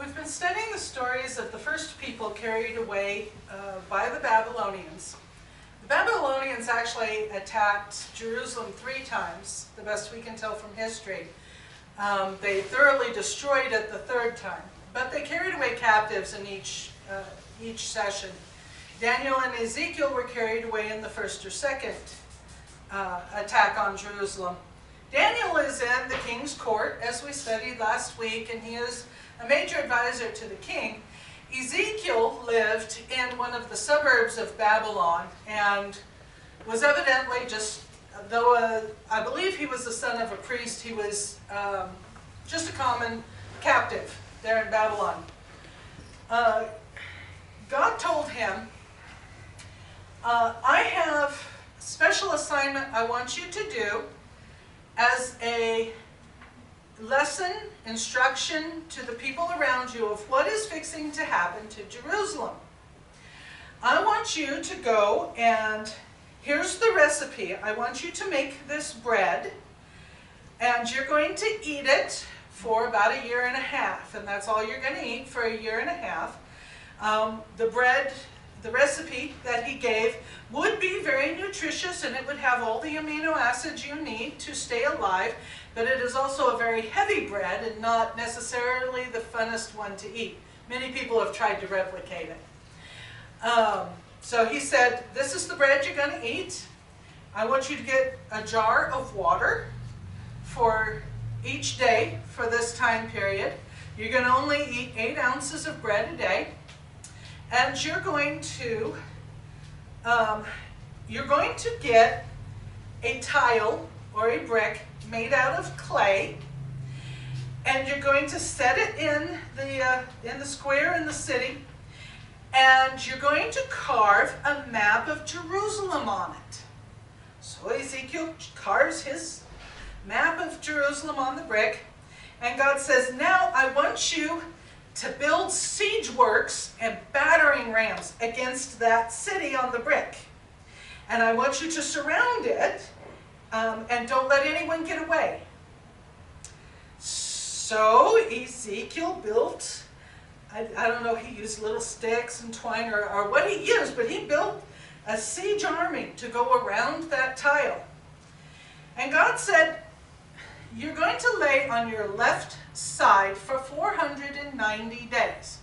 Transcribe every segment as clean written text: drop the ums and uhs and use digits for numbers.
We've been studying the stories of the first people carried away by the Babylonians. The Babylonians actually attacked Jerusalem 3 times, the best we can tell from history. They thoroughly destroyed it the 3rd time, but they carried away captives in each session. Daniel and Ezekiel were carried away in the 1st or 2nd attack on Jerusalem. Daniel is in the king's court, as we studied last week, and he is a major advisor to the king. Ezekiel lived in one of the suburbs of Babylon and was evidently though I believe he was the son of a priest, he was just a common captive there in Babylon. God told him, I have a special assignment I want you to do as a lesson, instruction to the people around you of what is fixing to happen to Jerusalem. I want you to go and here's the recipe. I want you to make this bread and you're going to eat it for about 1.5 years, and that's all you're going to eat for 1.5 years. The bread, the recipe that he gave would be very nutritious and it would have all the amino acids you need to stay alive, but it is also a very heavy bread and not necessarily the funnest one to eat. Many people have tried to replicate it. So he said, this is the bread you're going to eat. I want you to get a jar of water for each day for this time period. You're going to only eat 8 ounces of bread a day. And you're going to get a tile or a brick made out of clay, and you're going to set it in the square in the city, and you're going to carve a map of Jerusalem on it. So Ezekiel carves his map of Jerusalem on the brick, and God says, now I want you to build siege works and battering rams against that city on the brick. And I want you to surround it and don't let anyone get away. So Ezekiel built, I don't know, he used little sticks and twine or what he used, but he built a siege army to go around that tile. And God said, you're going to lay on your left side for 390 days.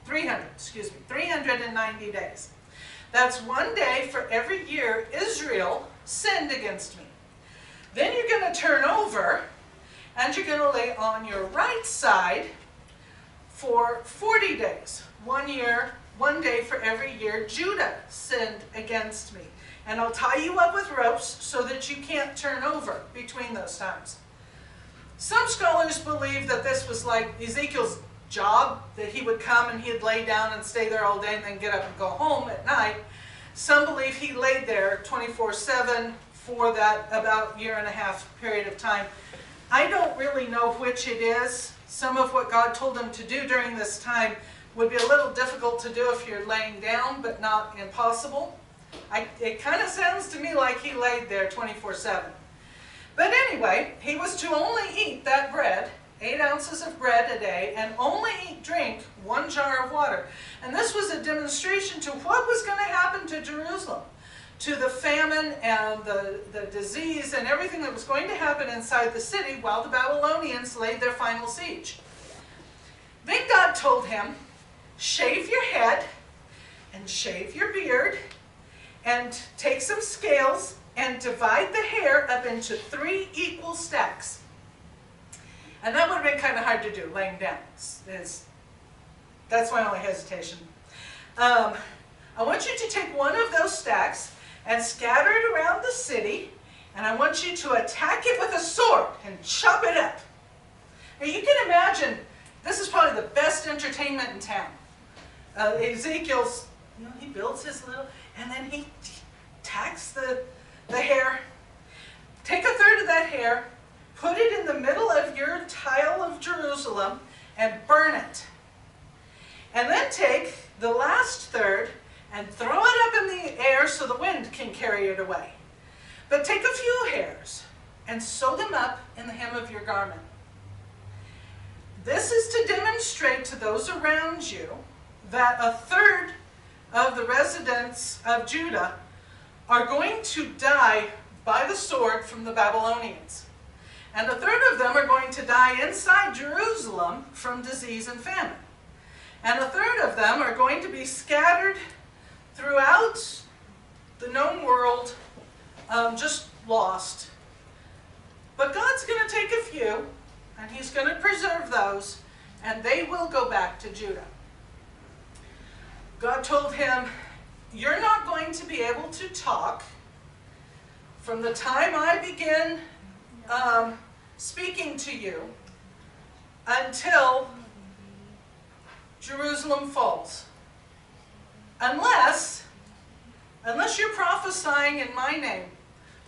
390 days. That's 1 day for every year Israel sinned against me. Then you're going to turn over and you're going to lay on your right side for 40 days. 1 year, 1 day for every year Judah sinned against me. And I'll tie you up with ropes so that you can't turn over between those times. Some scholars believe that this was like Ezekiel's job, that he would come and he'd lay down and stay there all day and then get up and go home at night. Some believe he laid there 24/7 for that about 1.5 year period of time. I don't really know which it is. Some of what God told him to do during this time would be a little difficult to do if you're laying down, but not impossible. It kind of sounds to me like he laid there 24/7. But anyway, he was to only eat that bread, 8 ounces of bread a day, and only drink 1 jar of water. And this was a demonstration to what was going to happen to Jerusalem, to the famine and the disease and everything that was going to happen inside the city while the Babylonians laid their final siege. Then God told him, shave your head and shave your beard and take some scales and divide the hair up into 3 equal stacks. And that would have been kind of hard to do, laying down. That's my only hesitation. I want you to take one of those stacks and scatter it around the city, and I want you to attack it with a sword and chop it up. Now you can imagine, this is probably the best entertainment in town. Ezekiel's, he builds his little, and then he tacks the hair. Take 1/3 of that hair, put it in the middle of your tile of Jerusalem, and burn it. And then take the last 1/3 and throw it up in the air so the wind can carry it away. But take a few hairs and sew them up in the hem of your garment. This is to demonstrate demonstrate to those around you that a third of the residents of Judah are going to die by the sword from the Babylonians. And a third of them are going to die inside Jerusalem from disease and famine. And a third of them are going to be scattered throughout the known world, just lost. But God's going to take a few, and He's going to preserve those, and they will go back to Judah. God told him, you're not going to be able to talk from the time I begin speaking to you until Jerusalem falls. Unless you're prophesying in my name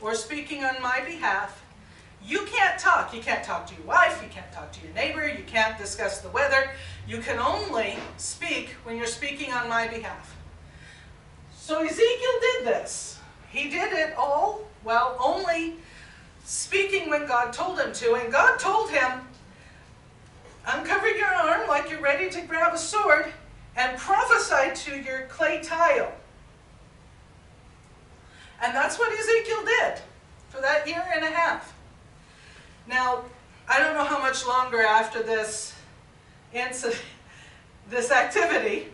or speaking on my behalf, you can't talk. You can't talk to your wife, you can't talk to your neighbor, you can't discuss the weather. You can only speak when you're speaking on my behalf. So Ezekiel did this. He did it all while only speaking when God told him to. And God told him, uncover your arm like you're ready to grab a sword and prophesy to your clay tile. And that's what Ezekiel did for that year and a half. Now, I don't know how much longer after this incident, this activity,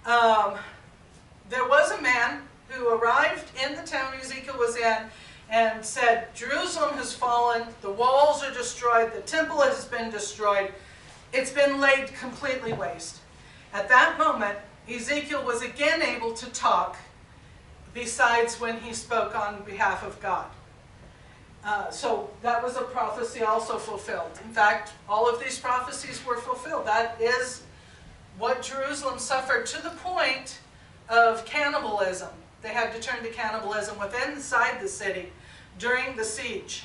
there was a man who arrived in the town Ezekiel was in and said, Jerusalem has fallen, the walls are destroyed, the temple has been destroyed, it's been laid completely waste. At that moment, Ezekiel was again able to talk, besides when he spoke on behalf of God. So that was a prophecy also fulfilled. In fact, all of these prophecies were fulfilled. That is what Jerusalem suffered, to the point of cannibalism. They had to turn to cannibalism within inside the city during the siege.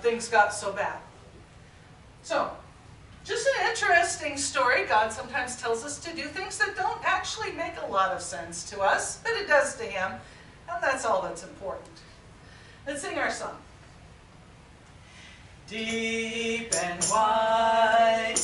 Things got so bad. So, just an interesting story. God sometimes tells us to do things that don't actually make a lot of sense to us, but it does to Him, and that's all that's important. Let's sing our song. Deep and wide